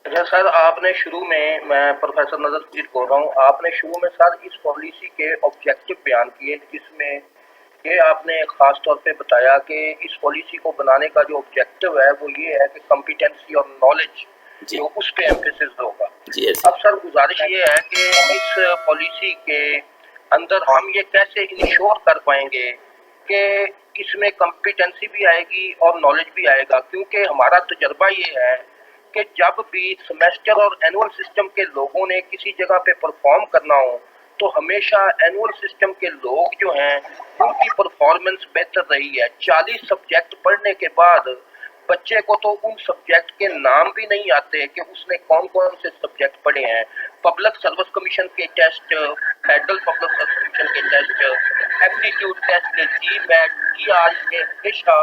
अच्छा सर, आपने शुरू में, मैं प्रोफेसर नजर बोल रहा हूँ, आपने शुरू में सर इस पॉलिसी के ऑब्जेक्टिव बयान किए, जिसमें ये आपने खास तौर पे बताया कि इस पॉलिसी को बनाने का जो ऑब्जेक्टिव है वो ये है कि कॉम्पिटेंसी और नॉलेज जी जो उस पे एम्फेसिस होगा। जी ऐसे। अब सर गुजारिश ये है कि इस पॉलिसी के अंदर हम ये कैसे इंश्योर कर पाएंगे कि इसमें कॉम्पिटेंसी भी आएगी और नॉलेज भी आएगा, क्योंकि हमारा तजर्बा ये है कि जब भी सेमेस्टर और एनुअल सिस्टम के लोगों ने किसी जगह पे परफॉर्म करना हो तो हमेशा एनुअल सिस्टम के लोग जो हैं उनकी परफॉर्मेंस बेहतर रही है। 40 सब्जेक्ट पढ़ने के बाद बच्चे को तो उन सब्जेक्ट के नाम भी नहीं आते कि उसने कौन कौन से सब्जेक्ट पढ़े हैं। पब्लिक सर्विस कमीशन के test, federal public service commission के टेस्ट, एप्टीट्यूड टेस्ट, जीमैट, ईआर में हमेशा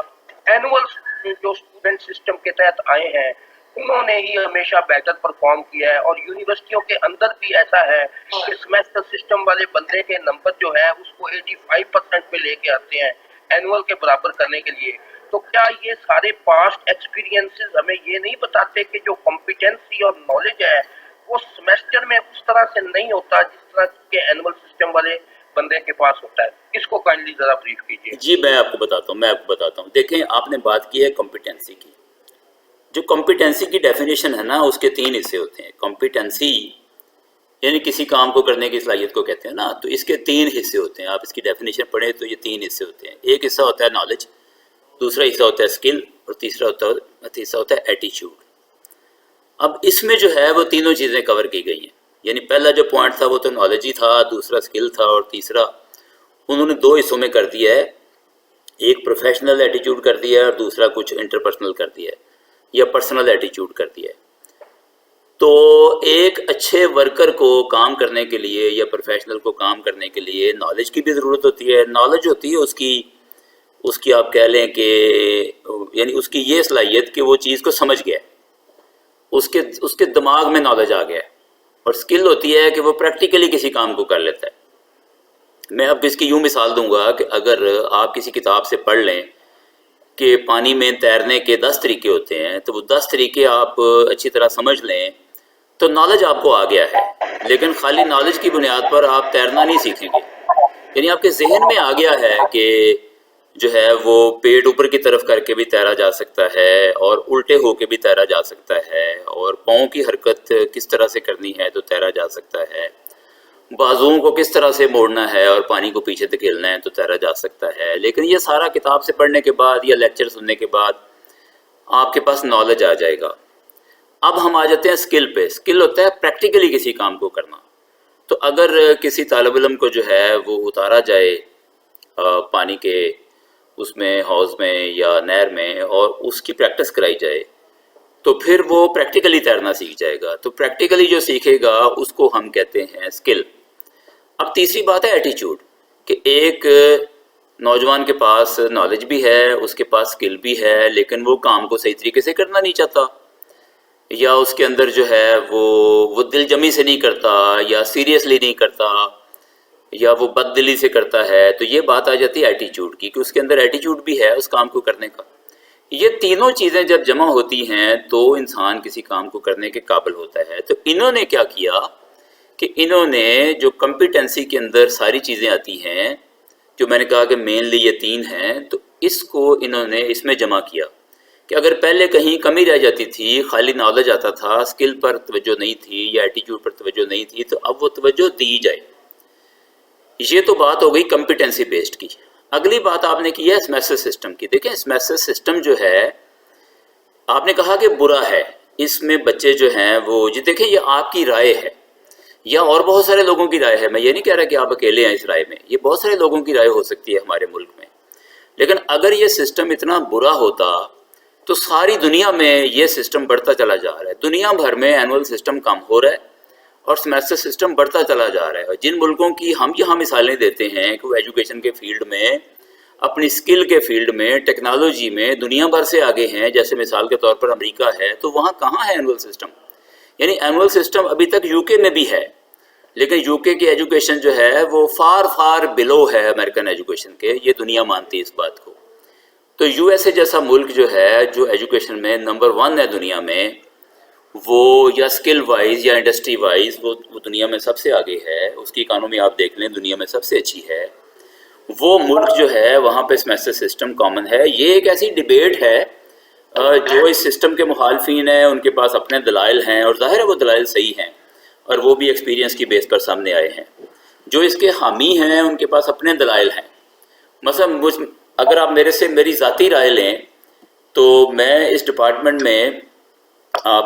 एनुअल जो स्टूडेंट सिस्टम के तहत आए हैं उन्होंने ही हमेशा बेटर परफॉर्म किया है। और यूनिवर्सिटियों के अंदर भी ऐसा है कि सेमेस्टर सिस्टम वाले बंदे के नंबर जो है उसको 85% पे लेके आते हैं एनुअल के बराबर करने के लिए। तो क्या ये सारे पास्ट एक्सपीरियंसेस हमें ये नहीं बताते कि जो कॉम्पिटेंसी और नॉलेज है वो सेमेस्टर में उस तरह से नहीं होता जिस तरह के एनुअल सिस्टम वाले बंदे के पास होता है? इसको काइंडली जरा ब्रीफ कीजिए। जी मैं आपको बताता हूँ। देखें, आपने बात की है कॉम्पिटेंसी की। जो कॉम्पिटेंसी की डेफिनेशन है ना, उसके तीन हिस्से होते हैं। कॉम्पिटेंसी यानी किसी काम को करने की सलाहियत को कहते हैं ना, तो इसके तीन हिस्से होते हैं। आप इसकी डेफिनेशन पढ़ें तो ये तीन हिस्से होते हैं। एक हिस्सा होता है नॉलेज, दूसरा हिस्सा होता है स्किल, और तीसरा होता है एटीट्यूड। अब इसमें जो है वो तीनों चीज़ें कवर की गई हैं। यानी पहला जो पॉइंट था वो तो नॉलेज ही था, दूसरा स्किल था, और तीसरा उन्होंने दो हिस्सों में कर दिया है। एक प्रोफेशनल एटीट्यूड कर दिया है और दूसरा कुछ इंटरपर्सनल कर दिया है या पर्सनल एटीट्यूड कर दिया है। तो एक अच्छे वर्कर को काम करने के लिए या प्रोफेशनल को काम करने के लिए नॉलेज की भी ज़रूरत होती है। नॉलेज होती है उसकी उसकी आप कह लें कि यानी उसकी ये सलाहियत कि वो चीज़ को समझ गया, उसके उसके दिमाग में नॉलेज आ गया। और स्किल होती है कि वो प्रैक्टिकली किसी काम को कर लेता है। मैं अब इसकी यूँ मिसाल दूंगा कि अगर आप किसी किताब से पढ़ लें कि पानी में तैरने के 10 तरीके होते हैं, तो वो 10 तरीके आप अच्छी तरह समझ लें तो नॉलेज आपको आ गया है। लेकिन खाली नॉलेज की बुनियाद पर आप तैरना नहीं सीखेंगे। यानी आपके जहन में आ गया है कि जो है वो पेट ऊपर की तरफ करके भी तैरा जा सकता है और उल्टे होके भी तैरा जा सकता है, और पाँव की हरकत किस तरह से करनी है तो तैरा जा सकता है, बाजुओं को किस तरह से मोड़ना है और पानी को पीछे धकेलना है तो तैरा जा सकता है। लेकिन ये सारा किताब से पढ़ने के बाद या लेक्चर सुनने के बाद आपके पास नॉलेज आ जाएगा। अब हम आ जाते हैं स्किल पे। स्किल होता है प्रैक्टिकली किसी काम को करना। तो अगर किसी तालिब इल्म को जो है वो उतारा जाए पानी के उसमें हौज़ में या नहर में और उसकी प्रैक्टिस कराई जाए तो फिर वो प्रैक्टिकली तैरना सीख जाएगा। तो प्रैक्टिकली जो सीखेगा उसको हम कहते हैं स्किल। अब तीसरी बात है एटीट्यूड, कि एक नौजवान के पास नॉलेज भी है, उसके पास स्किल भी है, लेकिन वो काम को सही तरीके से करना नहीं चाहता, या उसके अंदर जो है वो दिलजमी से नहीं करता, या सीरियसली नहीं करता, या वो बददिली से करता है। तो ये बात आ जाती है एटीट्यूड की, कि उसके अंदर एटीट्यूड भी है उस काम को करने का। ये तीनों चीज़ें जब जमा होती हैं तो इंसान किसी काम को करने के काबिल होता है। तो इन्होंने क्या किया कि इन्होंने जो कॉम्पिटेंसी के अंदर सारी चीज़ें आती हैं, जो मैंने कहा कि मेनली ये तीन हैं, तो इसको इन्होंने इसमें जमा किया कि अगर पहले कहीं कमी रह जाती थी, खाली नॉलेज आता था, स्किल पर तवज्जो नहीं थी या एटीट्यूड पर तवज्जो नहीं थी, तो अब वो तवज्जो दी जाए। ये तो बात हो गई कॉम्पिटेंसी बेस्ड की। अगली बात आपने की है सेमेस्टर सिस्टम की। देखें, सेमेस्टर सिस्टम जो है आपने कहा कि बुरा है, इसमें बच्चे जो हैं वो जी, देखें ये आपकी राय है या और बहुत सारे लोगों की राय है। मैं ये नहीं कह रहा कि आप अकेले हैं इस राय में, ये बहुत सारे लोगों की राय हो सकती है हमारे मुल्क में। लेकिन अगर ये सिस्टम इतना बुरा होता तो सारी दुनिया में ये सिस्टम बढ़ता चला जा रहा है। दुनिया भर में एनुअल सिस्टम कम हो रहा है और सेमेस्टर सिस्टम बढ़ता चला जा रहा है। और जिन मुल्कों की हम यहाँ मिसालें देते हैं कि वो एजुकेशन के फील्ड में, अपनी स्किल के फील्ड में, टेक्नोलॉजी में दुनिया भर से आगे हैं, जैसे मिसाल के तौर पर अमेरिका है, तो वहाँ कहाँ है एनुअल सिस्टम? यानी एनुअल सिस्टम अभी तक यूके में भी है, लेकिन यूके की एजुकेशन जो है वो फार फार बिलो है अमेरिकन एजुकेशन के। ये दुनिया मानती है इस बात को। तो यूएसए जैसा मुल्क जो है, जो एजुकेशन में नंबर 1 है दुनिया में, وہ یا اسکل وائز یا انڈسٹری وائز وہ دنیا میں سب سے آگے ہے، اس کی اکانومی آپ دیکھ لیں دنیا میں سب سے اچھی ہے، وہ ملک جو ہے وہاں پہ سیمیسٹر سسٹم کامن ہے۔ یہ ایک ایسی ڈیبیٹ ہے جو اس سسٹم کے مخالفین ہیں ان کے پاس اپنے دلائل ہیں، اور ظاہر ہے وہ دلائل صحیح ہیں اور وہ بھی ایکسپیرینس کی بیس پر سامنے آئے ہیں۔ جو اس کے حامی ہیں ان کے پاس اپنے دلائل ہیں۔ مثلا اگر آپ میرے سے میری ذاتی رائے لیں تو میں اس ڈپارٹمنٹ میں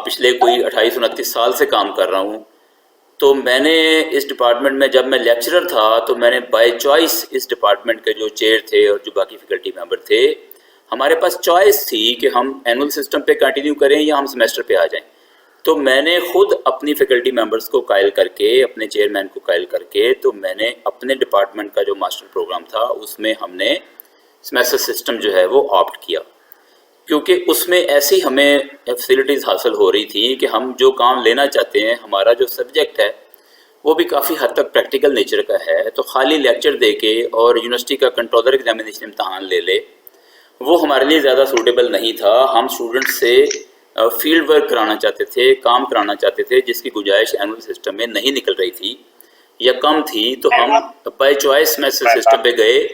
پچھلے کوئی 28-29 سال سے کام کر رہا ہوں، تو میں نے اس ڈپارٹمنٹ میں جب میں لیکچرر تھا تو میں نے بائی چوائس اس ڈپارٹمنٹ کے جو چیئر تھے اور جو باقی فیکلٹی ممبر تھے، ہمارے پاس چوائس تھی کہ ہم اینول سسٹم پہ کنٹینیو کریں یا ہم سیمیسٹر پہ آ جائیں۔ تو میں نے خود اپنی فیکلٹی ممبرز کو قائل کر کے، اپنے چیئرمین کو قائل کر کے، تو میں نے اپنے ڈپارٹمنٹ کا جو ماسٹر پروگرام تھا اس میں ہم نے سیمیسٹر سسٹم جو ہے وہ آپٹ کیا، کیونکہ اس میں ایسی ہمیں فیسلٹیز حاصل ہو رہی تھیں کہ ہم جو کام لینا چاہتے ہیں، ہمارا جو سبجیکٹ ہے وہ بھی کافی حد تک پریکٹیکل نیچر کا ہے، تو خالی لیکچر دے کے اور یونیورسٹی کا کنٹرولر ایگزامینیشن امتحان لے لے وہ ہمارے لیے زیادہ سوٹیبل نہیں تھا۔ ہم اسٹوڈنٹ سے فیلڈ ورک کرانا چاہتے تھے، کام کرانا چاہتے تھے، جس کی گنجائش اینول سسٹم میں نہیں نکل رہی تھی یا کم تھی، تو ہم بائی چوائس میں سسٹم پہ گئے